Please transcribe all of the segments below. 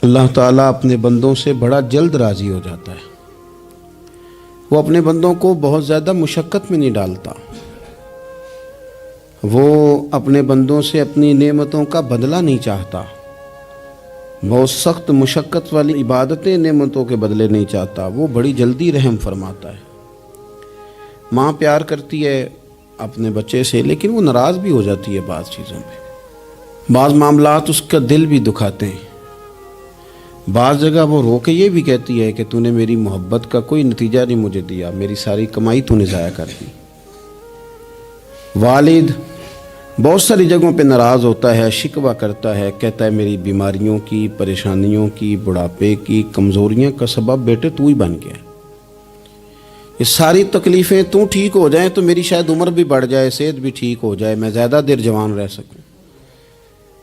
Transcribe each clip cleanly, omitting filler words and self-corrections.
اللہ تعالیٰ اپنے بندوں سے بڑا جلد راضی ہو جاتا ہے۔ وہ اپنے بندوں کو بہت زیادہ مشقت میں نہیں ڈالتا۔ وہ اپنے بندوں سے اپنی نعمتوں کا بدلہ نہیں چاہتا۔ بہت سخت مشقت والی عبادتیں نعمتوں کے بدلے نہیں چاہتا۔ وہ بڑی جلدی رحم فرماتا ہے۔ ماں پیار کرتی ہے اپنے بچے سے، لیکن وہ ناراض بھی ہو جاتی ہے بعض چیزوں پہ۔ بعض معاملات اس کا دل بھی دکھاتے ہیں۔ بعض جگہ وہ رو کے یہ بھی کہتی ہے کہ تو نے میری محبت کا کوئی نتیجہ نہیں مجھے دیا، میری ساری کمائی تو نے ضائع کر دی۔ والد بہت ساری جگہوں پہ ناراض ہوتا ہے، شکوہ کرتا ہے، کہتا ہے میری بیماریوں کی، پریشانیوں کی، بڑھاپے کی، کمزوریاں کا سبب بیٹے تو ہی بن گیا۔ یہ ساری تکلیفیں تو ٹھیک ہو جائیں تو میری شاید عمر بھی بڑھ جائے، صحت بھی ٹھیک ہو جائے، میں زیادہ دیر جوان رہ سکوں۔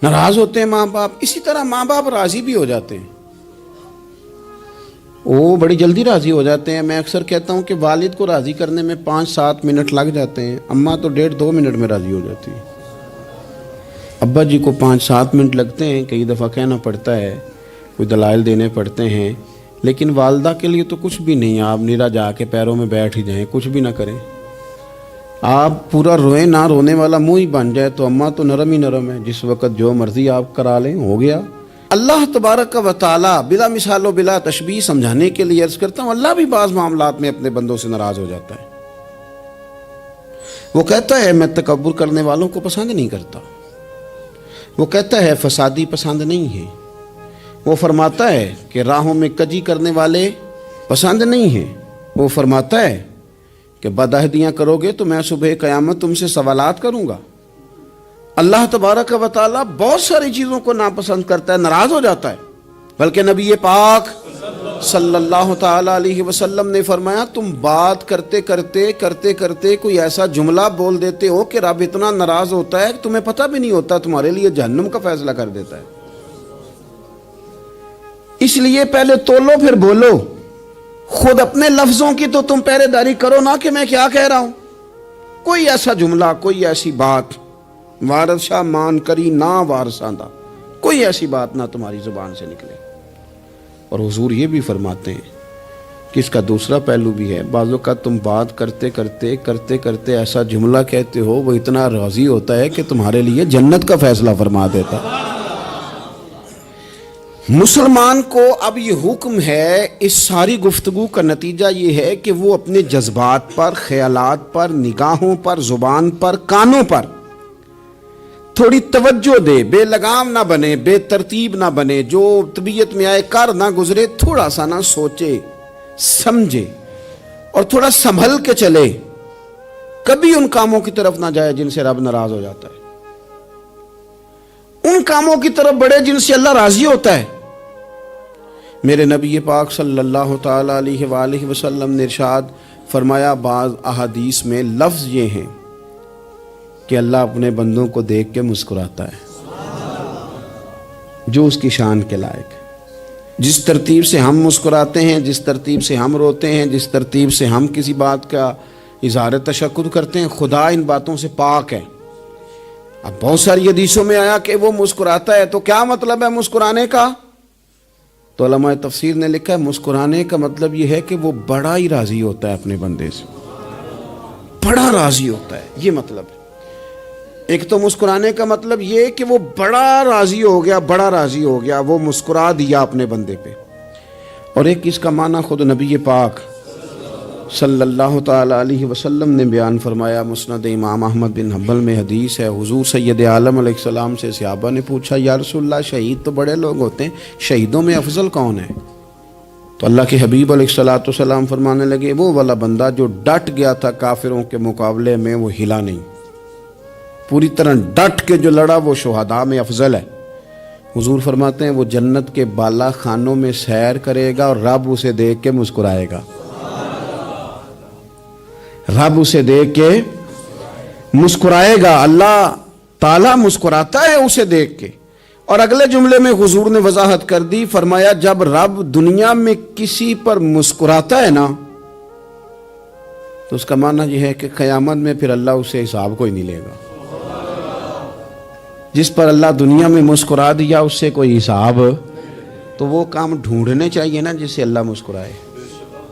ناراض ہوتے ہیں ماں باپ۔ اسی طرح ماں باپ راضی بھی ہو جاتے ہیں، وہ بڑی جلدی راضی ہو جاتے ہیں۔ میں اکثر کہتا ہوں کہ والد کو راضی کرنے میں 5-7 منٹ لگ جاتے ہیں، اماں تو 1.5-2 منٹ میں راضی ہو جاتی ہے۔ ابا جی کو 5-7 منٹ لگتے ہیں، کئی دفعہ کہنا پڑتا ہے، کوئی دلائل دینے پڑتے ہیں، لیکن والدہ کے لیے تو کچھ بھی نہیں۔ آپ نیرا جا کے پیروں میں بیٹھ ہی جائیں، کچھ بھی نہ کریں، آپ پورا روئیں نہ، رونے والا منہ ہی بن جائے تو اماں تو نرم ہی نرم ہے، جس وقت جو مرضی آپ کرا لیں ہو گیا۔ اللہ تبارک و تعالیٰ بلا مثال و بلا تشبیہ سمجھانے کے لیے عرض کرتا ہوں، اللہ بھی بعض معاملات میں اپنے بندوں سے ناراض ہو جاتا ہے۔ وہ کہتا ہے میں تکبر کرنے والوں کو پسند نہیں کرتا۔ وہ کہتا ہے فسادی پسند نہیں ہے۔ وہ فرماتا ہے کہ راہوں میں کجی کرنے والے پسند نہیں ہیں۔ وہ فرماتا ہے کہ بدعہدیاں کرو گے تو میں صبح قیامت تم سے سوالات کروں گا۔ اللہ تبارک و تعالیٰ بہت ساری چیزوں کو ناپسند کرتا ہے، ناراض ہو جاتا ہے۔ بلکہ نبی پاک صلی اللہ تعالیٰ علیہ وسلم نے فرمایا تم بات کرتے کرتے کوئی ایسا جملہ بول دیتے ہو کہ رب اتنا ناراض ہوتا ہے کہ تمہیں پتہ بھی نہیں ہوتا، تمہارے لیے جہنم کا فیصلہ کر دیتا ہے۔ اس لیے پہلے تولو پھر بولو۔ خود اپنے لفظوں کی تو تم پہرے داری کرو نا کہ میں کیا کہہ رہا ہوں۔ کوئی ایسا جملہ، کوئی ایسی بات وارث شاہ مان کری نہ وارثاندہ، کوئی ایسی بات نہ تمہاری زبان سے نکلے۔ اور حضور یہ بھی فرماتے ہیں کہ اس کا دوسرا پہلو بھی ہے، بعض اوقات تم بات کرتے ایسا جملہ کہتے ہو وہ اتنا راضی ہوتا ہے کہ تمہارے لیے جنت کا فیصلہ فرما دیتا۔ مسلمان کو اب یہ حکم ہے، اس ساری گفتگو کا نتیجہ یہ ہے کہ وہ اپنے جذبات پر، خیالات پر، نگاہوں پر، زبان پر، کانوں پر تھوڑی توجہ دے، بے لگام نہ بنے، بے ترتیب نہ بنے، جو طبیعت میں آئے کر نہ گزرے، تھوڑا سا نہ سوچے سمجھے اور تھوڑا سنبھل کے چلے۔ کبھی ان کاموں کی طرف نہ جائے جن سے رب ناراض ہو جاتا ہے، ان کاموں کی طرف بڑھے جن سے اللہ راضی ہوتا ہے۔ میرے نبی پاک صلی اللہ تعالیٰ علیہ وآلہ وسلم نے ارشاد فرمایا، بعض احادیث میں لفظ یہ ہیں کہ اللہ اپنے بندوں کو دیکھ کے مسکراتا ہے جو اس کی شان کے لائق ہے۔ جس ترتیب سے ہم مسکراتے ہیں، جس ترتیب سے ہم روتے ہیں، جس ترتیب سے ہم کسی بات کا اظہار تشکر کرتے ہیں، خدا ان باتوں سے پاک ہے۔ اب بہت ساری حدیثوں میں آیا کہ وہ مسکراتا ہے، تو کیا مطلب ہے مسکرانے کا؟ تو علماء تفسیر نے لکھا ہے مسکرانے کا مطلب یہ ہے کہ وہ بڑا ہی راضی ہوتا ہے اپنے بندے سے، بڑا راضی ہوتا ہے، یہ مطلب ہے۔ ایک تو مسکرانے کا مطلب یہ کہ وہ بڑا راضی ہو گیا، وہ مسکرا دیا اپنے بندے پہ۔ اور ایک اس کا معنی خود نبی پاک صلی اللہ تعالیٰ علیہ وسلم نے بیان فرمایا۔ مسند امام احمد بن حنبل میں حدیث ہے، حضور سید عالم علیہ السلام سے صحابہ نے پوچھا یا رسول اللہ شہید تو بڑے لوگ ہوتے ہیں، شہیدوں میں افضل کون ہے؟ تو اللہ کے حبیب علیہ السلام فرمانے لگے وہ والا بندہ جو ڈٹ گیا تھا کافروں کے مقابلے میں، وہ ہلا نہیں، پوری طرح ڈٹ کے جو لڑا وہ شہداء میں افضل ہے۔ حضور فرماتے ہیں وہ جنت کے بالا خانوں میں سیر کرے گا اور رب اسے دیکھ کے مسکرائے گا، رب اسے دیکھ کے مسکرائے گا، اللہ تعالیٰ مسکراتا ہے اسے دیکھ کے۔ اور اگلے جملے میں حضور نے وضاحت کر دی، فرمایا جب رب دنیا میں کسی پر مسکراتا ہے نا تو اس کا معنی یہ ہے کہ قیامت میں پھر اللہ اسے حساب کوئی نہیں لے گا۔ جس پر اللہ دنیا میں مسکرا دیا اس سے کوئی حساب تو وہ کام ڈھونڈنے چاہیے نا جس سے اللہ مسکرائے.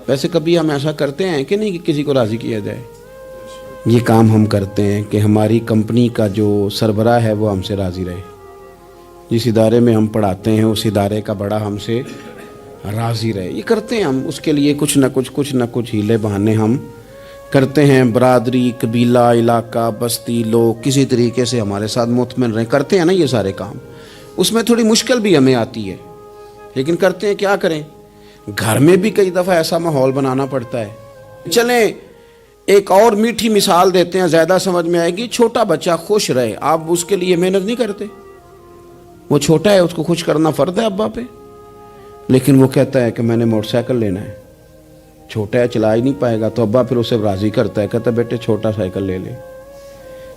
ویسے کبھی ہم ایسا کرتے ہیں کہ نہیں کہ کسی کو راضی کیا جائے؟ یہ کام ہم کرتے ہیں کہ ہماری کمپنی کا جو سربراہ ہے وہ ہم سے راضی رہے. جس ادارے میں ہم پڑھاتے ہیں اس ادارے کا بڑا ہم سے راضی رہے. یہ کرتے ہیں ہم، اس کے لیے کچھ نہ کچھ ہیلے بہانے ہم کرتے ہیں. برادری، قبیلہ، علاقہ، بستی، لوگ کسی طریقے سے ہمارے ساتھ مطمئن رہیں. کرتے ہیں نا یہ سارے کام. اس میں تھوڑی مشکل بھی ہمیں آتی ہے لیکن کرتے ہیں. کیا کریں، گھر میں بھی کئی دفعہ ایسا ماحول بنانا پڑتا ہے. چلیں ایک اور میٹھی مثال دیتے ہیں، زیادہ سمجھ میں آئے گی. چھوٹا بچہ خوش رہے، آپ اس کے لیے محنت نہیں کرتے. وہ چھوٹا ہے، اس کو خوش کرنا فرض ہے ابا پہ. لیکن وہ کہتا ہے کہ میں نے موٹر سائیکل لینا ہے. چھوٹا ہے، چلا ہی نہیں پائے گا، تو ابا پھر اسے راضی کرتا ہے، کہتا ہے بیٹے چھوٹا سائیکل لے لے،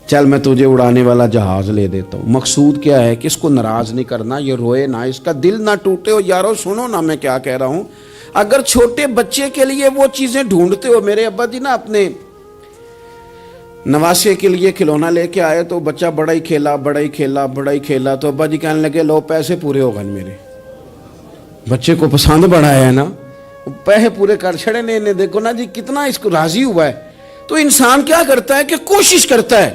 چل میں تجھے اڑانے والا جہاز لے دیتا ہوں. مقصود کیا ہے کہ اس کو ناراض نہیں کرنا، یہ روئے نہ، اس کا دل نہ ٹوٹے. ہو یارو سنو نا میں کیا کہہ رہا ہوں. اگر چھوٹے بچے کے لیے وہ چیزیں ڈھونڈتے ہو، میرے ابا جی نا اپنے نواسے کے لیے کھلونا لے کے آئے تو بچہ بڑا ہی کھیلا تو ابا جی کہنے لگے لو پیسے پورے ہو گئے. میرے بچے کو پسند بڑا ہے نا، پیسے پورے کر چھڑے نے. دیکھو نا جی کتنا اس کو راضی ہوا ہے. تو انسان کیا کرتا ہے کہ کوشش کرتا ہے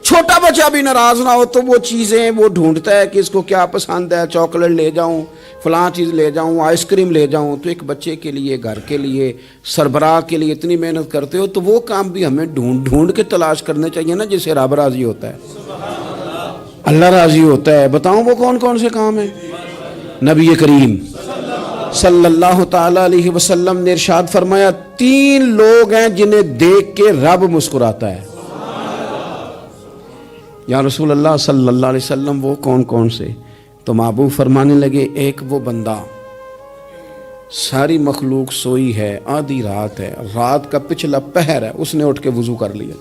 چھوٹا بچہ بھی ناراض نہ ہو، تو وہ چیزیں وہ ڈھونڈتا ہے کہ اس کو کیا پسند ہے. چاکلیٹ لے جاؤں، فلاں چیز لے جاؤں، آئس کریم لے جاؤں. تو ایک بچے کے لیے، گھر کے لیے، سربراہ کے لیے اتنی محنت کرتے ہو، تو وہ کام بھی ہمیں ڈھونڈ کے تلاش کرنے چاہیے نا جس سے رب راضی ہوتا ہے، اللہ راضی ہوتا ہے. بتاؤں وہ کون کون سے کام ہیں؟ نبی کریم صلی اللہ تعالی علیہ وسلم نے ارشاد فرمایا 3 لوگ ہیں جنہیں دیکھ کے رب مسکراتا ہے. یا رسول اللہ صلی اللہ علیہ وسلم وہ کون کون سے؟ تو محبوب فرمانے لگے ایک وہ بندہ ساری مخلوق سوئی ہے، آدھی رات ہے، رات کا پچھلا پہر ہے، اس نے اٹھ کے وضو کر لیا،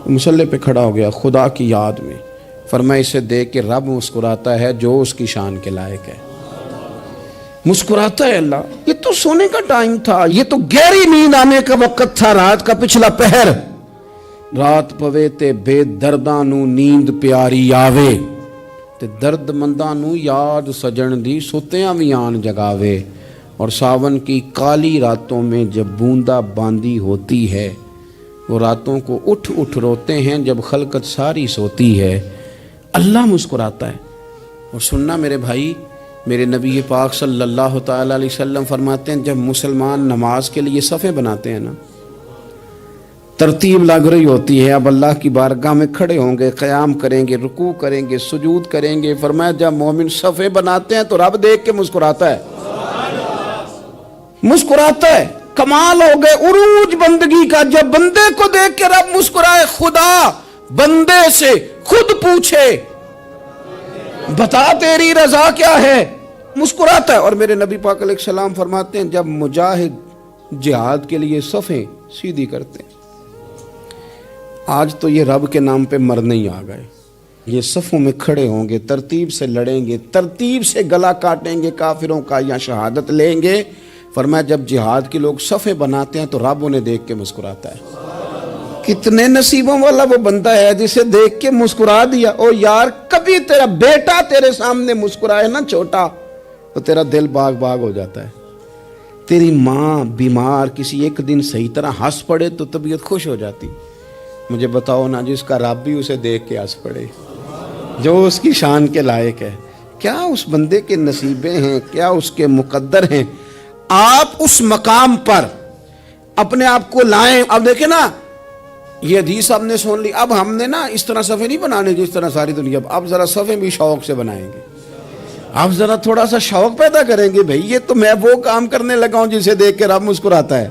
مصلی پہ کھڑا ہو گیا خدا کی یاد میں. فرمایا اسے دیکھ کے رب مسکراتا ہے جو اس کی شان کے لائق ہے. مسکراتا ہے اللہ. یہ تو سونے کا ٹائم تھا، یہ تو گہری نیند آنے کا وقت تھا، رات کا پچھلا پہر. رات پوے تے بے درداں نو نیند پیاری آوے، تے درد منداں نو یاد سجن دی ستیاں وی آن جگاوے. اور ساون کی کالی راتوں میں جب بوندا باندی ہوتی ہے، وہ راتوں کو اٹھ روتے ہیں جب خلقت ساری سوتی ہے. اللہ مسکراتا ہے. اور سننا میرے بھائی، میرے نبی پاک صلی اللہ تعالی علیہ وسلم فرماتے ہیں جب مسلمان نماز کے لیے صفیں بناتے ہیں نا، ترتیب لگ رہی ہوتی ہے، اب اللہ کی بارگاہ میں کھڑے ہوں گے، قیام کریں گے، رکوع کریں گے، سجود کریں گے. فرمایا جب مومن صفیں بناتے ہیں تو رب دیکھ کے مسکراتا ہے. مسکراتا ہے. کمال ہو گئے عروج بندگی کا. جب بندے کو دیکھ کے رب مسکرائے. خدا بندے سے خود پوچھے بتا تیری رضا کیا ہے، مسکراتا ہے. اور میرے نبی پاک علیہ السلام فرماتے ہیں جب مجاہد جہاد کے لیے صفیں سیدھی کرتے ہیں. آج تو یہ رب کے نام پہ مرنے ہی آ گئے. یہ صفوں میں کھڑے ہوں گے، ترتیب سے لڑیں گے، ترتیب سے گلا کاٹیں گے کافروں کا یا شہادت لیں گے. فرمایا جب جہاد کے لوگ صفیں بناتے ہیں تو رب انہیں دیکھ کے مسکراتا ہے. کتنے نصیبوں والا وہ بندہ ہے جسے دیکھ کے مسکرا دیا. او یار کبھی تیرا بیٹا تیرے سامنے مسکرائے نا چھوٹا، تو تیرا دل باغ باغ ہو جاتا ہے. تیری ماں بیمار کسی ایک دن صحیح طرح ہنس پڑے تو طبیعت خوش ہو جاتی. مجھے بتاؤ نا جس کا رب بھی اسے دیکھ کے ہنس پڑے، جو اس کی شان کے لائق ہے، کیا اس بندے کے نصیبیں ہیں، کیا اس کے مقدر ہیں. آپ اس مقام پر اپنے آپ کو لائیں. اب دیکھیں نا یہ حدیث آپ نے سن لی. اب ہم نے نا اس طرح صفحے نہیں بنانے جس طرح ساری دنیا. اب ذرا صفحے بھی شوق سے بنائیں گے. اب ذرا تھوڑا سا شوق پیدا کریں گے. بھئی یہ تو میں وہ کام کرنے لگا ہوں جسے دیکھ کے رب مسکراتا ہے.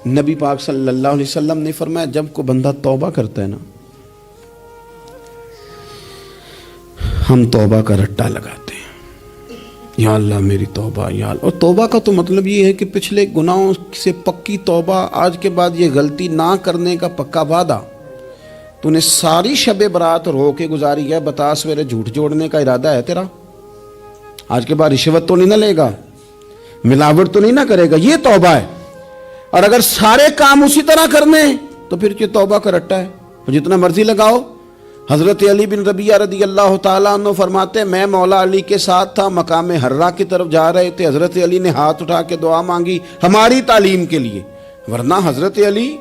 نبی پاک صلی اللہ علیہ وسلم نے فرمایا جب کو بندہ توبہ کرتا ہے نا، ہم توبہ کا رٹا لگاتے ہیں، یا اللہ میری توبہ یا اللہ. اور توبہ کا تو مطلب یہ ہے کہ پچھلے گناہوں سے پکی توبہ، آج کے بعد یہ غلطی نہ کرنے کا پکا وعدہ. تو نے ساری شب برات رو کے گزاری ہے، بتا سویرے جھوٹ جوڑنے کا ارادہ ہے تیرا؟ آج کے بعد رشوت تو نہیں نہ لے گا، ملاوٹ تو نہیں نہ کرے گا، یہ توبہ ہے. اور اگر سارے کام اسی طرح کرنے تو پھر یہ توبہ کا رٹا ہے. جتنا مرضی لگاؤ، حضرت علی بن ربیعہ رضی اللہ تعالیٰ عنہ فرماتے ہیں میں مولا علی کے ساتھ تھا، مقام حرہ کی طرف جا رہے تھے، حضرت علی نے ہاتھ اٹھا کے دعا مانگی ہماری تعلیم کے لیے، ورنہ حضرت علی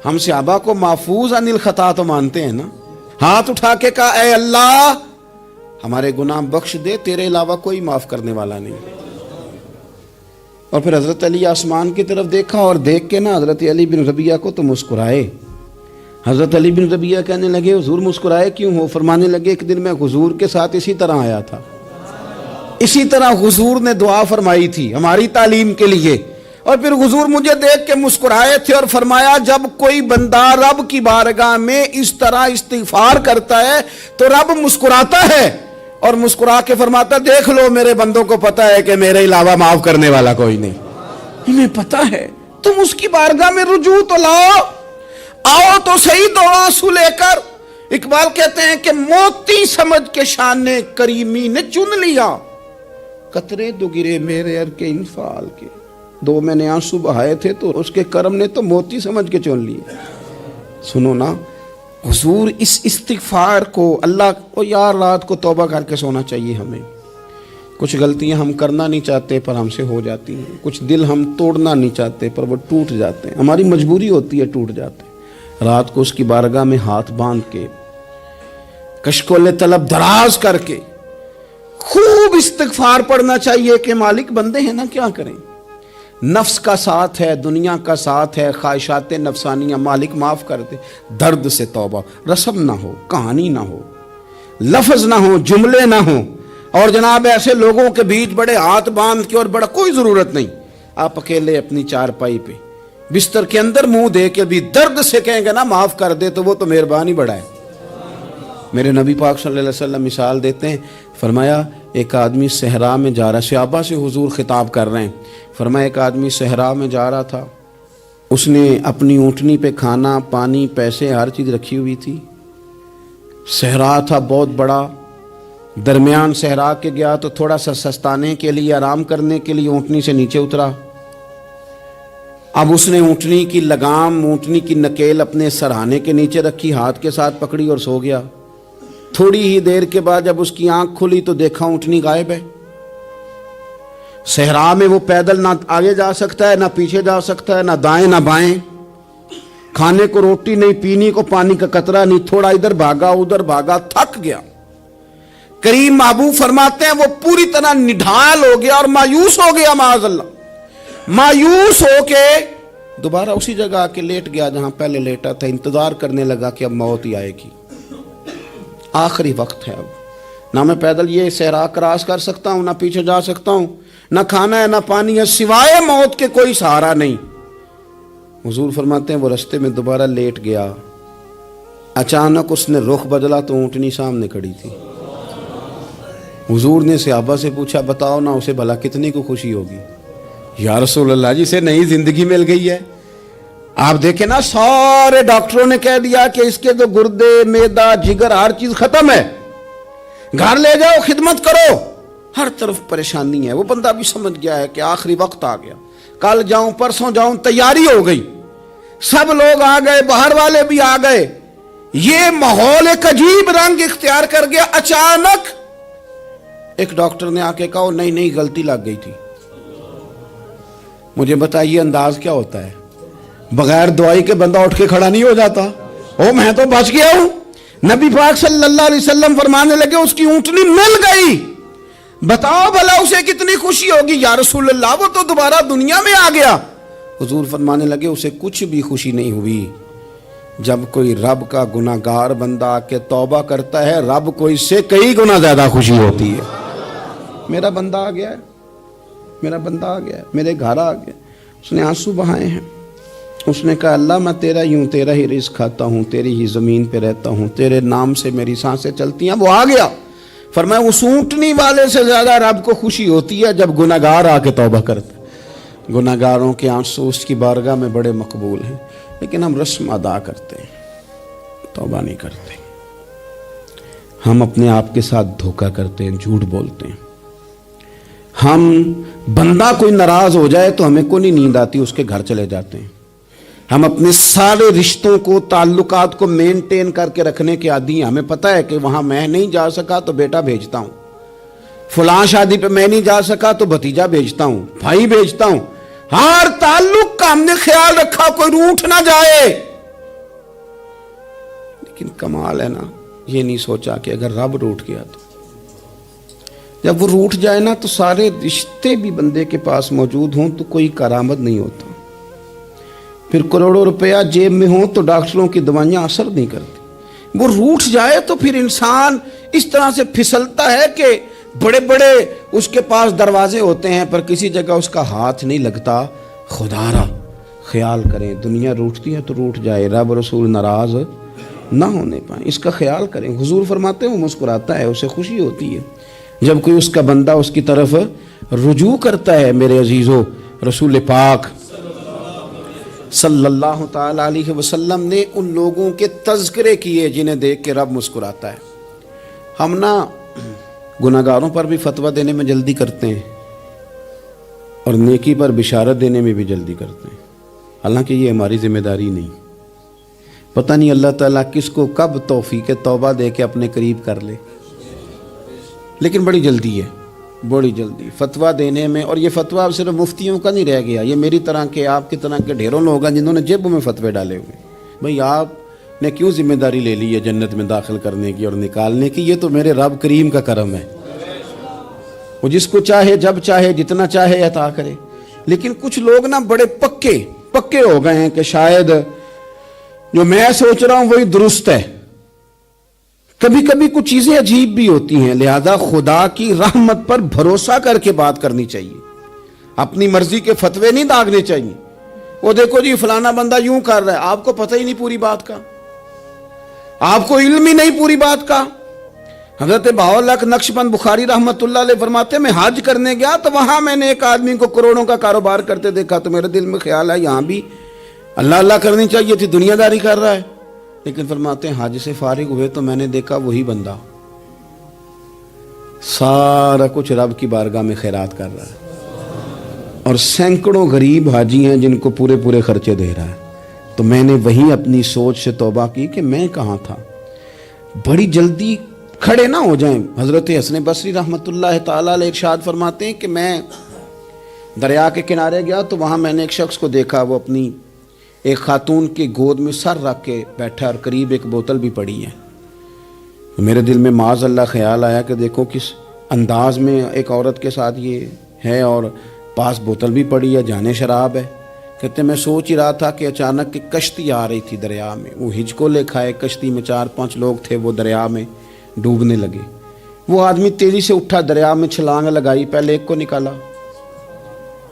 ہم صحابہ کو محفوظ عن الخطا تو مانتے ہیں نا، ہاتھ اٹھا کے کہا اے اللہ ہمارے گناہ بخش دے، تیرے علاوہ کوئی معاف کرنے والا نہیں۔ اور پھر حضرت علی آسمان کی طرف دیکھا اور دیکھ کے نا حضرت علی بن ربیعہ کو تو مسکرائے۔ حضرت علی بن ربیعہ کہنے لگے حضور مسکرائے کیوں ہو؟ فرمانے لگے ایک دن میں حضور کے ساتھ اسی طرح آیا تھا، اسی طرح حضور نے دعا فرمائی تھی ہماری تعلیم کے لیے، اور پھر حضور مجھے دیکھ کے مسکرائے تھے اور فرمایا جب کوئی بندہ رب کی بارگاہ میں اس طرح استغفار کرتا ہے تو رب مسکراتا ہے اور مسکرا کے فرماتا دیکھ لو میرے بندوں کو پتا ہے کہ میرے علاوہ معاف کرنے والا کوئی نہیں، انہیں پتا ہے، تم اس کی بارگاہ میں رجوع تو لاؤ، آؤ تو صحیح دو آنسو لے کر۔ اقبال کہتے ہیں کہ موتی سمجھ کے شان کریمی نے چن لیا، قطرے دو گرے میرے ار کے انفال کے، دو میں نے آنسو بہائے تھے تو اس کے کرم نے تو موتی سمجھ کے چن لیے۔ سنو نا حضور اس استغفار کو اللہ کو یار رات کو توبہ کر کے سونا چاہیے ہمیں، کچھ غلطیاں ہم کرنا نہیں چاہتے پر ہم سے ہو جاتی ہیں، کچھ دل ہم توڑنا نہیں چاہتے پر وہ ٹوٹ جاتے ہیں، ہماری مجبوری ہوتی ہے ٹوٹ جاتے ہیں۔ رات کو اس کی بارگاہ میں ہاتھ باندھ کے کشکول طلب دراز کر کے خوب استغفار پڑھنا چاہیے کہ مالک بندے ہیں نا کیا کریں، نفس کا ساتھ ہے، دنیا کا ساتھ ہے، خواہشات نفسانیہ، مالک معاف کر دے، درد سے توبہ، رسم نہ ہو، کہانی نہ ہو، لفظ نہ ہو، جملے نہ ہو، اور جناب ایسے لوگوں کے بیچ بڑے ہاتھ باندھ کے اور بڑا کوئی ضرورت نہیں، آپ اکیلے اپنی چارپائی پہ بستر کے اندر منہ دے کے بھی درد سے کہیں گے نا معاف کر دے تو وہ تو مہربانی بڑا ہے۔ میرے نبی پاک صلی اللہ علیہ وسلم مثال دیتے ہیں، فرمایا ایک آدمی صحرا میں جا رہا، صحابہ سے حضور خطاب کر رہے ہیں، فرمایا ایک آدمی صحرا میں جا رہا تھا، اس نے اپنی اونٹنی پہ کھانا پانی پیسے ہر چیز رکھی ہوئی تھی، صحرا تھا بہت بڑا، درمیان صحرا کے گیا تو تھوڑا سا سستانے کے لیے آرام کرنے کے لیے اونٹنی سے نیچے اترا، اب اس نے اونٹنی کی لگام اونٹنی کی نکیل اپنے سرہانے کے نیچے رکھی، ہاتھ کے ساتھ پکڑی اور سو گیا۔ تھوڑی ہی دیر کے بعد جب اس کی آنکھ کھلی تو دیکھا اونٹنی غائب ہے۔ صحرا میں وہ پیدل نہ آگے جا سکتا ہے نہ پیچھے جا سکتا ہے، نہ دائیں نہ بائیں، کھانے کو روٹی نہیں، پینے کو پانی کا قطرہ نہیں، تھوڑا ادھر بھاگا ادھر بھاگا، تھک گیا۔ کریم محبوب فرماتے ہیں وہ پوری طرح نڈھال ہو گیا اور مایوس ہو گیا، معاذ اللہ، مایوس ہو کے دوبارہ اسی جگہ آ کے لیٹ گیا جہاں پہلے لیٹا تھا، انتظار کرنے لگا کہ اب موت ہی آئے گی، آخری وقت ہے، اب نہ میں پیدل یہ صحرا کراس کر سکتا ہوں، نہ پیچھے جا سکتا ہوں، نہ کھانا ہے نہ پانی ہے، سوائے موت کے کوئی سہارا نہیں۔ حضور فرماتے ہیں وہ رستے میں دوبارہ لیٹ گیا، اچانک اس نے رخ بدلا تو اونٹنی سامنے کھڑی تھی۔ حضور نے صحابہ سے پوچھا بتاؤ نا اسے بھلا کتنی کو خوشی ہوگی؟ یا رسول اللہ جی سے نئی زندگی مل گئی ہے۔ آپ دیکھیں نا سارے ڈاکٹروں نے کہہ دیا کہ اس کے تو گردے معدہ جگر ہر چیز ختم ہے، گھر لے جاؤ خدمت کرو، ہر طرف پریشانی ہے۔ وہ بندہ بھی سمجھ گیا ہے کہ آخری وقت آ گیا، کل جاؤں پرسوں جاؤں، تیاری ہو گئی، سب لوگ آ گئے، باہر والے بھی آ گئے، یہ ماحول ایک عجیب رنگ اختیار کر گیا۔ اچانک ایک ڈاکٹر نے آ کے کہا نہیں نہیں غلطی لگ گئی تھی۔ مجھے بتائیے انداز کیا ہوتا ہے؟ بغیر دوائی کے بندہ اٹھ کے کھڑا نہیں ہو جاتا، او میں تو بچ گیا ہوں۔ نبی پاک صلی اللہ علیہ وسلم فرمانے لگے اس کی اونٹنی مل گئی، بتاؤ بھلا اسے کتنی خوشی ہوگی؟ یا رسول اللہ وہ تو دوبارہ دنیا میں آ گیا۔ حضور فرمانے لگے اسے کچھ بھی خوشی نہیں ہوئی۔ جب کوئی رب کا گناہگار بندہ آ کے توبہ کرتا ہے، رب کو اس سے کئی گنا زیادہ خوشی ہوتی ہے۔ میرا بندہ آ گیا ہے، میرا بندہ آ گیا ہے، میرے گھر آ گیا۔ اس نے آنسو بہائے ہیں، اس نے کہا اللہ میں تیرا ہی ہوں، تیرا ہی رزق کھاتا ہوں، تیری ہی زمین پہ رہتا ہوں، تیرے نام سے میری سانسیں چلتی ہیں۔ وہ آ گیا۔ فرمایا اس اونٹنی والے سے زیادہ رب کو خوشی ہوتی ہے جب گناہگار آ کے توبہ کرتا ہے۔ گناہگاروں کے آنسو اس کی بارگاہ میں بڑے مقبول ہیں، لیکن ہم رسم ادا کرتے ہیں، توبہ نہیں کرتے۔ ہم اپنے آپ کے ساتھ دھوکہ کرتے ہیں، جھوٹ بولتے ہیں۔ ہم بندہ کوئی ناراض ہو جائے تو ہمیں کو نہیں نیند آتی، اس کے گھر چلے جاتے ہیں۔ ہم اپنے سارے رشتوں کو تعلقات کو مینٹین کر کے رکھنے کے عادی ہیں. ہمیں پتہ ہے کہ وہاں میں نہیں جا سکا تو بیٹا بھیجتا ہوں, فلاں شادی پہ میں نہیں جا سکا تو بھتیجا بھیجتا ہوں, بھائی بھیجتا ہوں. ہر تعلق کا ہم نے خیال رکھا کوئی روٹھ نہ جائے. لیکن کمال ہے نا, یہ نہیں سوچا کہ اگر رب روٹھ گیا تو جب وہ روٹھ جائے نا تو سارے رشتے بھی بندے کے پاس موجود ہوں تو کوئی کارآمد نہیں ہوتا. پھر کروڑوں روپیہ جیب میں ہوں تو ڈاکٹروں کی دوائیاں اثر نہیں کرتی. وہ روٹھ جائے تو پھر انسان اس طرح سے پھسلتا ہے کہ بڑے بڑے اس کے پاس دروازے ہوتے ہیں پر کسی جگہ اس کا ہاتھ نہیں لگتا. خدا را خیال کریں, دنیا روٹتی ہے تو روٹھ جائے, رب رسول ناراض نہ ہونے پائیں, اس کا خیال کریں. حضور فرماتے ہیں وہ مسکراتا ہے, اسے خوشی ہوتی ہے جب کوئی اس کا بندہ اس کی طرف رجوع کرتا ہے. میرے عزیزو, رسول پاک صلی اللہ تعالی علیہ وسلم نے ان لوگوں کے تذکرے کیے جنہیں دیکھ کے رب مسکراتا ہے. ہم نا گناہگاروں پر بھی فتویٰ دینے میں جلدی کرتے ہیں اور نیکی پر بشارت دینے میں بھی جلدی کرتے ہیں, حالانکہ یہ ہماری ذمہ داری نہیں. پتہ نہیں اللہ تعالیٰ کس کو کب توفیق توبہ دے کے اپنے قریب کر لے, لیکن بڑی جلدی ہے, بڑی جلدی فتویٰ دینے میں. اور یہ فتویٰ اب صرف مفتیوں کا نہیں رہ گیا, یہ میری طرح کے آپ کی طرح کے ڈھیروں لوگ ہیں جنہوں نے جیبوں میں فتوے ڈالے ہوئے. بھئی آپ نے کیوں ذمہ داری لے لی ہے جنت میں داخل کرنے کی اور نکالنے کی؟ یہ تو میرے رب کریم کا کرم ہے, وہ جس کو چاہے جب چاہے جتنا چاہے عطا کرے. لیکن کچھ لوگ نا بڑے پکے ہو گئے ہیں کہ شاید جو میں سوچ رہا ہوں وہی درست ہے. کبھی کبھی کچھ چیزیں عجیب بھی ہوتی ہیں, لہذا خدا کی رحمت پر بھروسہ کر کے بات کرنی چاہیے. اپنی مرضی کے فتوے نہیں داغنے چاہیے. وہ دیکھو جی فلانا بندہ یوں کر رہا ہے, آپ کو پتہ ہی نہیں پوری بات کا, آپ کو علم ہی نہیں پوری بات کا. حضرت بہاءاللہ نقشبند بخاری رحمت اللہ علیہ فرماتے ہیں میں حج کرنے گیا تو وہاں میں نے ایک آدمی کو کروڑوں کا کاروبار کرتے دیکھا تو میرے دل میں خیال ہے یہاں بھی اللہ اللہ کرنی چاہیے تھی, دنیا داری کر رہا ہے. لیکن فرماتے ہیں حج سے فارغ ہوئے تو میں نے دیکھا وہی بندہ سارا کچھ رب کی بارگاہ میں خیرات کر رہا ہے, اور سینکڑوں غریب حاجی ہیں جن کو پورے خرچے دے رہا ہے. تو میں نے وہی اپنی سوچ سے توبہ کی کہ میں کہاں تھا. بڑی جلدی کھڑے نہ ہو جائیں. حضرت حسن بصری رحمت اللہ تعالیٰ علیہ ارشاد فرماتے ہیں کہ میں دریا کے کنارے گیا تو وہاں میں نے ایک شخص کو دیکھا, وہ اپنی ایک خاتون کی گود میں سر رکھ کے بیٹھا اور قریب ایک بوتل بھی پڑی ہے. میرے دل میں معاذ اللہ خیال آیا کہ دیکھو کس انداز میں ایک عورت کے ساتھ یہ ہے اور پاس بوتل بھی پڑی ہے, جانے شراب ہے. کہتے میں سوچ ہی رہا تھا کہ اچانک ایک کشتی آ رہی تھی دریا میں, وہ ہجکو لے کھائے, کشتی میں 4-5 لوگ تھے, وہ دریا میں ڈوبنے لگے. وہ آدمی تیزی سے اٹھا, دریا میں چھلانگ لگائی, پہلے ایک کو نکالا,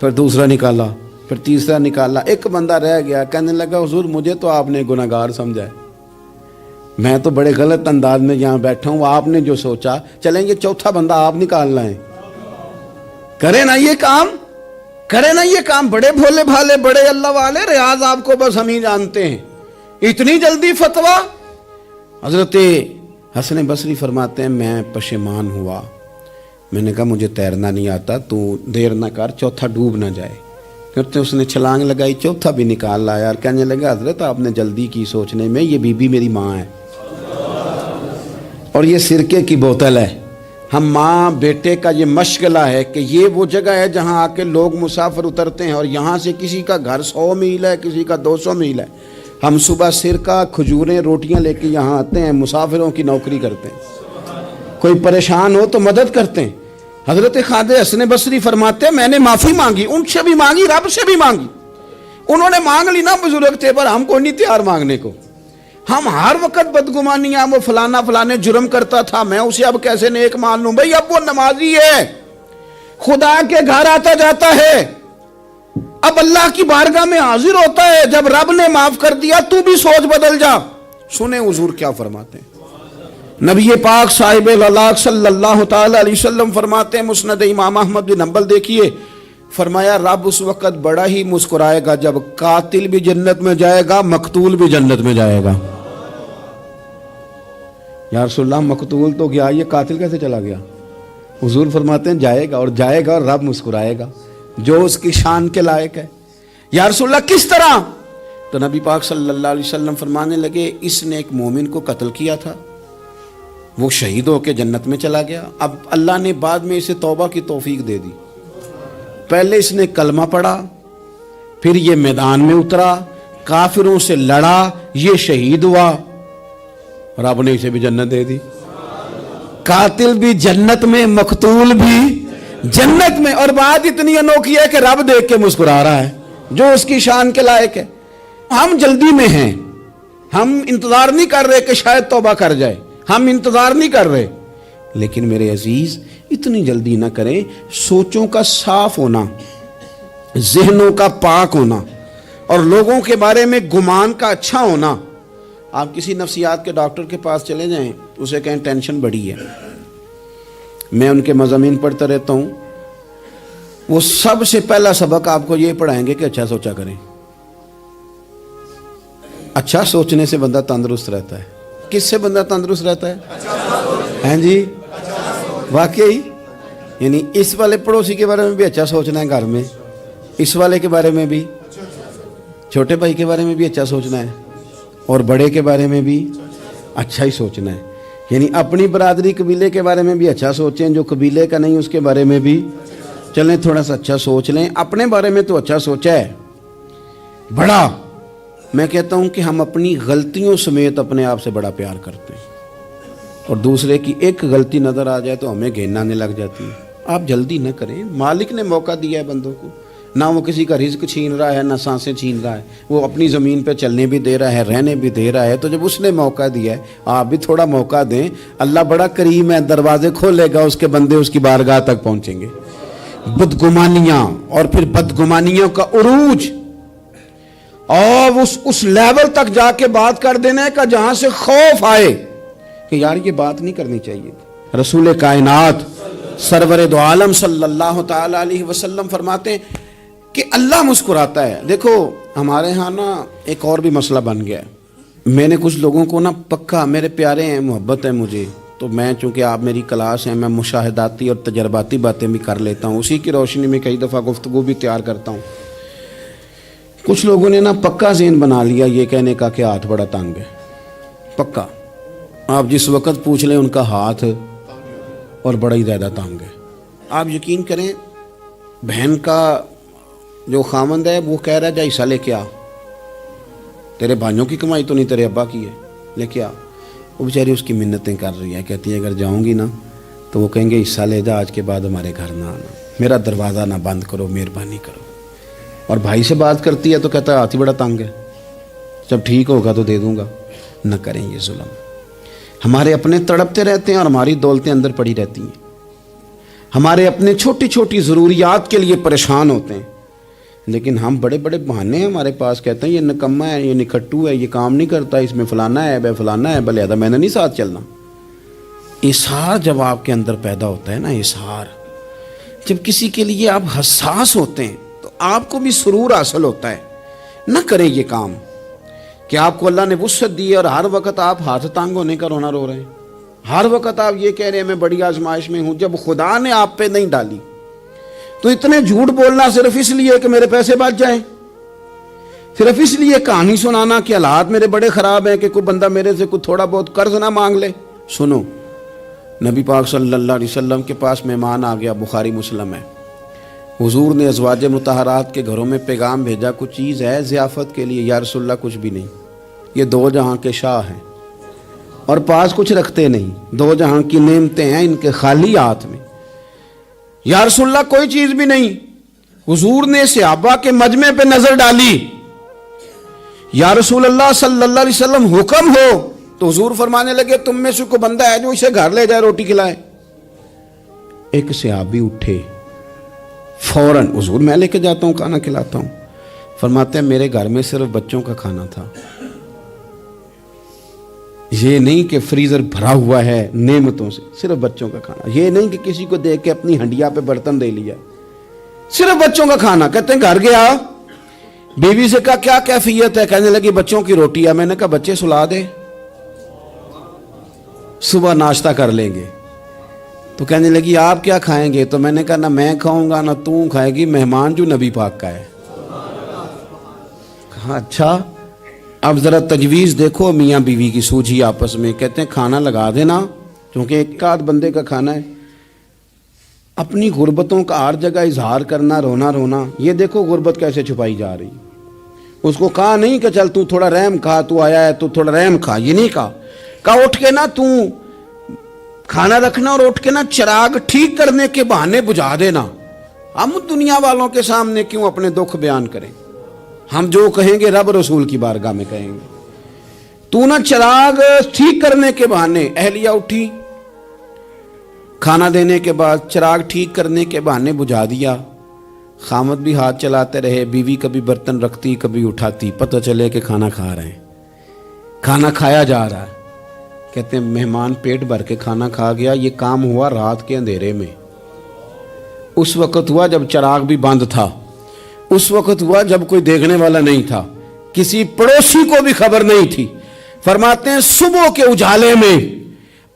پھر دوسرا نکالا, پھر تیسرا نکالا. ایک بندہ رہ گیا, کہنے لگا حضور مجھے تو آپ نے گناہگار سمجھا ہے, میں تو بڑے غلط انداز میں یہاں بیٹھا ہوں, آپ نے جو سوچا. چلیں گے چوتھا بندہ آپ نکالنا ہے, کرے نا یہ کام, کرے نا یہ کام. بڑے بھولے بھالے بڑے اللہ والے, ریاض آپ کو بس ہم ہی جانتے ہیں. اتنی جلدی فتویٰ. حضرت حسن بصری فرماتے ہیں میں پشیمان ہوا, میں نے کہا مجھے تیرنا نہیں آتا, تو دیر نہ کر, چوتھا ڈوب نہ جائے. کرتے اس نے چھلانگ لگائی, چوتھا بھی نکال لایا اور کہنے لگا حضرت آپ نے جلدی کی سوچنے میں, یہ بی بی میری ماں ہے اور یہ سرکے کی بوتل ہے. ہم ماں بیٹے کا یہ مشغلہ ہے کہ یہ وہ جگہ ہے جہاں آ کے لوگ مسافر اترتے ہیں, اور یہاں سے کسی کا گھر 100 میل ہے, کسی کا 200 میل ہے. ہم صبح سرکہ کھجوریں روٹیاں لے کے یہاں آتے ہیں, مسافروں کی نوکری کرتے ہیں, کوئی پریشان ہو تو مدد کرتے ہیں. حضرت خواجہ حسن بصری فرماتے ہیں میں نے معافی مانگی, ان سے بھی مانگی, رب سے بھی مانگی. انہوں نے مانگ لی نا, بزرگ تھے, پر ہم کو نہیں تیار مانگنے کو. ہم ہر وقت بدگمانیاں, وہ فلانے جرم کرتا تھا, میں اسے اب کیسے نیک مان لوں. بھئی اب وہ نمازی ہے, خدا کے گھر آتا جاتا ہے, اب اللہ کی بارگاہ میں حاضر ہوتا ہے. جب رب نے معاف کر دیا تو بھی سوچ بدل جا. سنیں حضور کیا فرماتے ہیں. نبی پاک صاحب الاخلاق صلی اللہ تعالی علیہ وسلم فرماتے ہیں, مسند امام احمد بن حنبل دیکھیے, فرمایا رب اس وقت بڑا ہی مسکرائے گا جب قاتل بھی جنت میں جائے گا, مقتول بھی جنت میں جائے گا. یا رسول اللہ مقتول تو گیا, یہ قاتل کیسے چلا گیا؟ حضور فرماتے ہیں جائے گا, اور جائے گا اور رب مسکرائے گا جو اس کی شان کے لائق ہے. یا رسول اللہ کس طرح؟ تو نبی پاک صلی اللہ علیہ وسلم فرمانے لگے اس نے ایک مومن کو قتل کیا تھا، وہ شہید ہو کے جنت میں چلا گیا، اب اللہ نے بعد میں اسے توبہ کی توفیق دے دی۔ پہلے اس نے کلمہ پڑھا، پھر یہ میدان میں اترا، کافروں سے لڑا، یہ شہید ہوا، رب نے اسے بھی جنت دے دی۔ قاتل بھی جنت میں، مقتول بھی جنت میں، اور بات اتنی انوکھی ہے کہ رب دیکھ کے مسکرا رہا ہے، جو اس کی شان کے لائق ہے۔ ہم جلدی میں ہیں، ہم انتظار نہیں کر رہے کہ شاید توبہ کر جائے، ہم انتظار نہیں کر رہے، لیکن میرے عزیز اتنی جلدی نہ کریں۔ سوچوں کا صاف ہونا، ذہنوں کا پاک ہونا، اور لوگوں کے بارے میں گمان کا اچھا ہونا۔ آپ کسی نفسیات کے ڈاکٹر کے پاس چلے جائیں، اسے کہیں ٹینشن بڑی ہے، میں ان کے مضامین پڑھتا رہتا ہوں، وہ سب سے پہلا سبق آپ کو یہ پڑھائیں گے کہ اچھا سوچا کریں۔ اچھا سوچنے سے بندہ تندرست رہتا ہے۔ کس سے بندہ تندرست رہتا ہے؟ ہیں جی، واقعی، یعنی اس والے پڑوسی کے بارے میں بھی اچھا سوچنا ہے گھر میں، اس والے کے بارے میں بھی، چھوٹے بھائی کے بارے میں بھی اچھا سوچنا ہے، اور بڑے کے بارے میں بھی اچھا ہی سوچنا ہے۔ یعنی اپنی برادری قبیلے کے بارے میں بھی اچھا سوچیں، جو قبیلے کا نہیں اس کے بارے میں بھی چلیں تھوڑا سا اچھا سوچ لیں۔ اپنے بارے میں تو اچھا سوچا ہے بڑا، میں کہتا ہوں کہ ہم اپنی غلطیوں سمیت اپنے آپ سے بڑا پیار کرتے ہیں، اور دوسرے کی ایک غلطی نظر آ جائے تو ہمیں گھن آنے لگ جاتی ہے۔ آپ جلدی نہ کریں، مالک نے موقع دیا ہے بندوں کو، نہ وہ کسی کا رزق چھین رہا ہے، نہ سانسیں چھین رہا ہے، وہ اپنی زمین پہ چلنے بھی دے رہا ہے، رہنے بھی دے رہا ہے، تو جب اس نے موقع دیا ہے آپ بھی تھوڑا موقع دیں۔ اللہ بڑا کریم ہے، دروازے کھولے گا، اس کے بندے اس کی بارگاہ تک پہنچیں گے۔ بدگمانیاں اور پھر بدگمانیوں کا عروج، اور اس لیول تک جا کے بات کر دینا کا جہاں سے خوف آئے کہ یار یہ بات نہیں کرنی چاہیے۔ رسول کائنات سرور دو عالم صلی اللہ تعالی علیہ وسلم فرماتے ہیں کہ اللہ مسکراتا ہے۔ دیکھو ہمارے ہاں نا ایک اور بھی مسئلہ بن گیا ہے، میں نے کچھ لوگوں کو نا پکا، میرے پیارے ہیں، محبت ہے مجھے، تو میں چونکہ آپ میری کلاس ہیں، میں مشاہداتی اور تجرباتی باتیں بھی کر لیتا ہوں، اسی کی روشنی میں کئی دفعہ گفتگو بھی تیار کرتا ہوں۔ کچھ لوگوں نے نا پکا ذہن بنا لیا یہ کہنے کا کہ ہاتھ بڑا تنگ ہے، پکا، آپ جس وقت پوچھ لیں ان کا ہاتھ اور بڑا ہی زیادہ تنگ ہے۔ آپ یقین کریں، بہن کا جو خامند ہے وہ کہہ رہا ہے جا حصہ لے کے آ، تیرے بھائیوں کی کمائی تو نہیں، تیرے ابا کی ہے، لے کے آ۔ وہ بیچاری اس کی منتیں کر رہی ہے، کہتی ہے اگر جاؤں گی نا تو وہ کہیں گے حصہ لے جا، آج کے بعد ہمارے گھر نہ آنا، میرا دروازہ نہ بند کرو، مہربانی کرو۔ اور بھائی سے بات کرتی ہے تو کہتا ہے ہاتھ ہی بڑا تنگ ہے، جب ٹھیک ہوگا تو دے دوں گا۔ نہ کریں یہ ظلم۔ ہمارے اپنے تڑپتے رہتے ہیں اور ہماری دولتیں اندر پڑی رہتی ہیں، ہمارے اپنے چھوٹی چھوٹی ضروریات کے لیے پریشان ہوتے ہیں، لیکن ہم بڑے بڑے بہانے ہیں ہمارے پاس، کہتے ہیں یہ نکمہ ہے، یہ نکھٹو ہے، یہ کام نہیں کرتا، اس میں فلانا ہے، بے فلانا ہے، بلے میں نے نہیں ساتھ چلنا۔ اظہار جب آپ کے اندر پیدا ہوتا ہے نا، اظہار، جب کسی کے لیے آپ حساس ہوتے ہیں تو آپ کو بھی سرور حاصل ہوتا ہے۔ نہ کریں یہ کام کہ آپ کو اللہ نے وسعت دی ہے اور ہر وقت آپ ہاتھ تانگ ہونے کا رونا رو رہے ہیں، ہر وقت آپ یہ کہہ رہے ہیں میں بڑی آزمائش میں ہوں، جب خدا نے آپ پہ نہیں ڈالی تو اتنے جھوٹ بولنا صرف اس لیے کہ میرے پیسے بچ جائیں، صرف اس لیے کہانی سنانا کہ حالات میرے بڑے خراب ہیں کہ کوئی بندہ میرے سے کوئی تھوڑا بہت قرض نہ مانگ لے۔ سنو، نبی پاک صلی اللہ علیہ وسلم کے پاس مہمان آ گیا، بخاری مسلم ہے، حضور نے ازواج مطہرات کے گھروں میں پیغام بھیجا، کچھ چیز ہے ضیافت کے لیے؟ یا رسول اللہ کچھ بھی نہیں، یہ دو جہاں کے شاہ ہیں اور پاس کچھ رکھتے نہیں، دو جہاں کی نعمتیں ہیں ان کے خالی ہاتھ میں۔ یا رسول اللہ کوئی چیز بھی نہیں۔ حضور نے صحابہ کے مجمع پہ نظر ڈالی، یا رسول اللہ صلی اللہ علیہ وسلم حکم ہو، تو حضور فرمانے لگے تم میں سے کوئی بندہ ہے جو اسے گھر لے جائے روٹی کھلائے؟ ایک صحابی اٹھے فوراً، حضور میں لے کے جاتا ہوں کھانا کھلاتا ہوں۔ فرماتے ہیں میرے گھر میں صرف بچوں کا کھانا تھا، یہ نہیں کہ فریزر بھرا ہوا ہے نعمتوں سے، صرف بچوں کا کھانا، یہ نہیں کہ کسی کو دیکھ کے اپنی ہنڈیا پہ برتن دے لیا، صرف بچوں کا کھانا۔ کہتے ہیں گھر گیا، بیوی سے کہا کیا کیفیت ہے؟ کہنے لگی بچوں کی روٹی ہے۔ میں نے کہا بچے سلا دے، صبح ناشتہ کر لیں گے۔ تو کہنے لگی آپ کیا کھائیں گے؟ تو میں نے کہا نہ میں کھاؤں گا نہ تو کھائے گی، مہمان جو نبی پاک کا ہے۔ کہا اچھا، اب ذرا تجویز دیکھو میاں بیوی کی سوجھی آپس میں، کہتے ہیں کھانا لگا دینا، کیونکہ ایک آدھ بندے کا کھانا ہے، اپنی غربتوں کا ہر جگہ اظہار کرنا، رونا رونا، یہ دیکھو غربت کیسے چھپائی جا رہی۔ اس کو کہا نہیں کہ چل تو تھوڑا رحم کھا، تو آیا ہے تو تھوڑا رحم کھا، یہ نہیں کہا اٹھ کے نا تو کھانا رکھنا اور اٹھ کے نا چراغ ٹھیک کرنے کے بہانے بجھا دینا۔ ہم دنیا والوں کے سامنے کیوں اپنے دکھ بیان کریں؟ ہم جو کہیں گے رب رسول کی بارگاہ میں کہیں گے۔ تو نا چراغ ٹھیک کرنے کے بہانے، اہلیہ اٹھی کھانا دینے کے بعد چراغ ٹھیک کرنے کے بہانے بجھا دیا، خامد بھی ہاتھ چلاتے رہے، بیوی کبھی برتن رکھتی کبھی اٹھاتی، پتہ چلے کہ کھانا کھا رہے ہیں، کھانا کھایا جا رہا ہے۔ کہتے ہیں مہمان پیٹ بھر کے کھانا کھا گیا، یہ کام ہوا رات کے اندھیرے میں، اس وقت ہوا جب چراغ بھی بند تھا، اس وقت ہوا جب کوئی دیکھنے والا نہیں تھا، کسی پڑوسی کو بھی خبر نہیں تھی۔ فرماتے ہیں صبح کے اجالے میں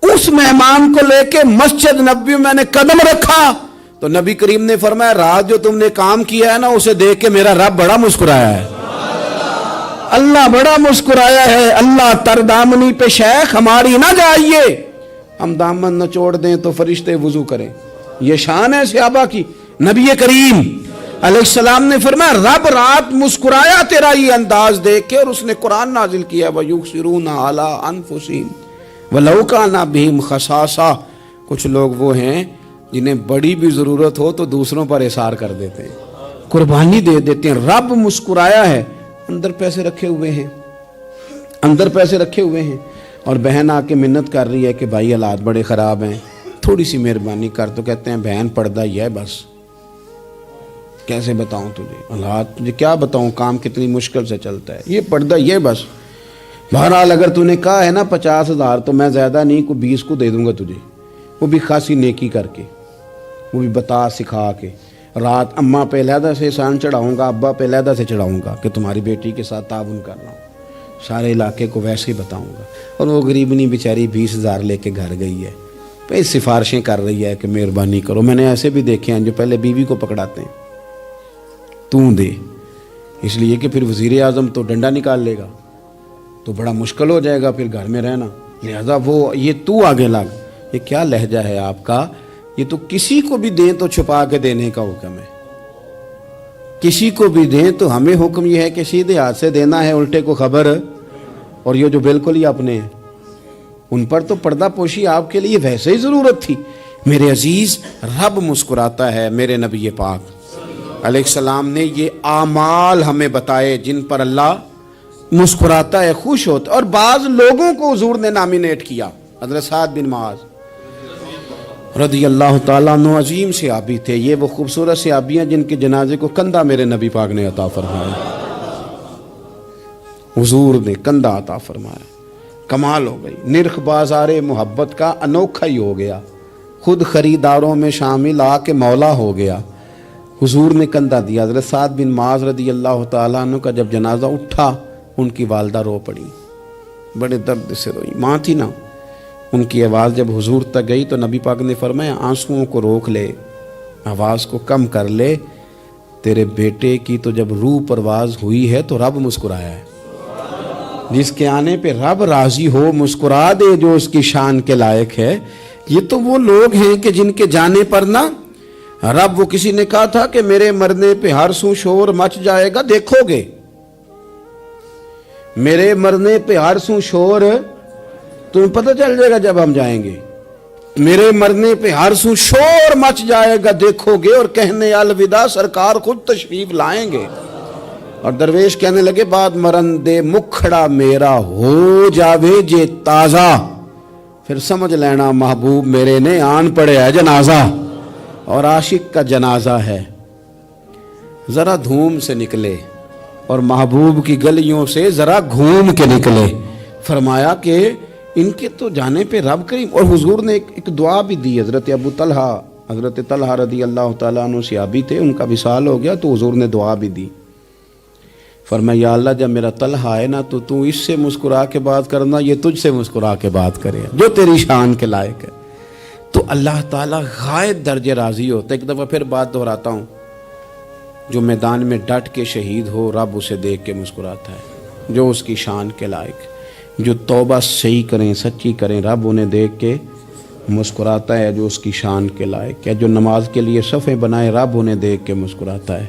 اس مہمان کو لے کے مسجد نبوی میں نے قدم رکھا تو نبی کریم نے فرمایا رات جو تم نے کام کیا ہے نا اسے دیکھ کے میرا رب بڑا مسکرایا ہے، اللہ بڑا مسکرایا ہے۔ اللہ تر دامنی پہ شیخ ہماری نہ جائیے، ہم دامن نہ چھوڑ دیں تو فرشتے وضو کریں، یہ شان ہے صحابہ کی۔ نبی کریم علیہ السلام نے فرمایا رب رات مسکرایا تیرا یہ انداز دیکھ کے، اور اس نے قرآن نازل کیا وَيُؤْثِرُونَ عَلَىٰ أَنفُسِهِمْ وَلَوْ كَانَ بِهِمْ خَصَاصَةٌ۔ کچھ لوگ وہ ہیں جنہیں بڑی بھی ضرورت ہو تو دوسروں پر اثار کر دیتے ہیں، قربانی دے دیتے ہیں۔ رب مسکرایا ہے، اندر پیسے رکھے ہوئے ہیں، اندر پیسے رکھے ہوئے ہیں، اور بہن آ کے منت کر رہی ہے کہ بھائی حالات بڑے خراب ہیں، تھوڑی سی مہربانی کر، تو کہتے ہیں بہن پردہ ہی ہے بس، کیسے بتاؤں تجھے حالات، تجھے کیا بتاؤں کام کتنی مشکل سے چلتا ہے، یہ پردہ یہ بس۔ بہرحال اگر تو نے کہا ہے نا 50,000 تو میں زیادہ نہیں کوئی 20 کو دے دوں گا تجھے، وہ بھی خاصی نیکی کر کے، وہ بھی بتا سکھا کے۔ رات اماں پہ علیحدہ سے احسان چڑھاؤں گا، ابا پہ علیحدہ سے چڑھاؤں گا کہ تمہاری بیٹی کے ساتھ تعاون کر رہا ہوں، سارے علاقے کو ویسے ہی بتاؤں گا۔ اور وہ غریبنی بیچاری 20,000 لے کے گھر گئی ہے، پہ سفارشیں کر رہی ہے کہ مہربانی کرو۔ میں نے ایسے بھی دیکھے ہیں جو پہلے بیوی کو پکڑاتے ہیں تو دے، اس لیے کہ پھر وزیر اعظم تو ڈنڈا نکال لے گا تو بڑا مشکل ہو جائے گا پھر گھر میں رہنا، لہذا وہ یہ تو آگے لگ۔ یہ کیا لہجہ ہے آپ کا؟ یہ تو کسی کو بھی دیں تو چھپا کے دینے کا حکم ہے، کسی کو بھی دیں تو ہمیں حکم یہ ہے کہ سیدھے ہاتھ سے دینا ہے، الٹے کو خبر۔ اور یہ جو بالکل ہی اپنے ہیں ان پر تو پردہ پوشی آپ کے لیے ویسے ہی ضرورت تھی۔ میرے عزیز رب مسکراتا ہے، میرے نبی پاک علیہ السلام نے یہ اعمال ہمیں بتائے جن پر اللہ مسکراتا ہے، خوش ہوتا ہے۔ اور بعض لوگوں کو حضور نے نامینیٹ کیا، حضرت سعد بن معاذ رضی اللہ تعالیٰ عنہ عظیم صحابی تھے، یہ وہ خوبصورت صحابیاں جن کے جنازے کو کندھا میرے نبی پاک نے عطا فرمایا، حضور نے کندھا عطا فرمایا، کمال ہو گئی۔ نرخ بازار محبت کا انوکھا ہی ہو گیا، خود خریداروں میں شامل آ کے مولا ہو گیا، حضور نے کندھا دیا۔ حضرت سعد بن معاذ رضی اللہ تعالیٰ عنہ کا جب جنازہ اٹھا ان کی والدہ رو پڑی، بڑے درد سے روئی، ماں تھی نا، ان کی آواز جب حضور تک گئی تو نبی پاک نے فرمایا آنسوؤں کو روک لے، آواز کو کم کر لے، تیرے بیٹے کی تو جب روح پرواز ہوئی ہے تو رب مسکرایا ہے، جس کے آنے پہ رب راضی ہو مسکرا دے جو اس کی شان کے لائق ہے۔ یہ تو وہ لوگ ہیں کہ جن کے جانے پر نا رب، وہ کسی نے کہا تھا کہ میرے مرنے پہ ہر سو شور مچ جائے گا، دیکھو گے میرے مرنے پہ ہر سو شور، تمہیں پتہ چل جائے گا جب ہم جائیں گے، میرے مرنے پہ ہر سو شور مچ جائے گا دیکھو گے، اور کہنے الوداع سرکار خود تشریف لائیں گے۔ اور درویش کہنے لگے بعد مرندے مکھڑا میرا ہو جاوے جے تازہ، پھر سمجھ لینا محبوب میرے نے آن پڑے ہے جنازہ، اور عاشق کا جنازہ ہے، ذرا دھوم سے نکلے اور محبوب کی گلیوں سے ذرا گھوم کے نکلے۔ فرمایا کہ ان کے تو جانے پہ رب کریم، اور حضور نے ایک دعا بھی دی۔ حضرت ابو طلحہ، حضرت طلحہ رضی اللہ تعالیٰ عنہ صحابی تھے، ان کا وصال ہو گیا تو حضور نے دعا بھی دی، فرمایا یا اللہ جب میرا طلحہ ہے نا تو اس سے مسکرا کے بات کرنا، یہ تجھ سے مسکرا کے بات کرے جو تیری شان کے لائق ہے۔ تو اللہ تعالیٰ غائب درجے راضی ہوتا ہے۔ ایک دفعہ پھر بات دہراتا ہوں، جو میدان میں ڈٹ کے شہید ہو رب اسے دیکھ کے مسکراتا ہے، جو اس کی شان کے لائق. جو توبہ صحیح کریں سچی کریں رب انہیں دیکھ کے مسکراتا ہے جو اس کی شان کے لائق ہے. جو نماز کے لیے صفیں بنائے رب انہیں دیکھ کے مسکراتا ہے.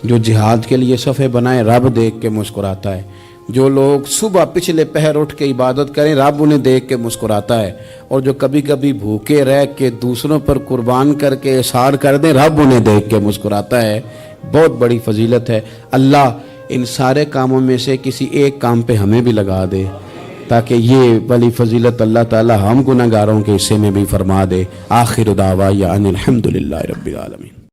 جو جہاد کے لیے صفیں بنائے رب دیکھ کے مسکراتا ہے. جو لوگ صبح پچھلے پہر اٹھ کے عبادت کریں رب انہیں دیکھ کے مسکراتا ہے. اور جو کبھی کبھی بھوکے رہ کے دوسروں پر قربان کر کے احسان کر دیں رب انہیں دیکھ کے مسکراتا ہے. بہت بڑی فضیلت ہے. اللہ ان سارے کاموں میں سے کسی ایک کام پہ ہمیں بھی لگا دے تاکہ یہ بڑی فضیلت اللہ تعالی ہم گناہگاروں کے حصے میں بھی فرما دے. آخر دعوانا ان الحمدللہ رب العالمین.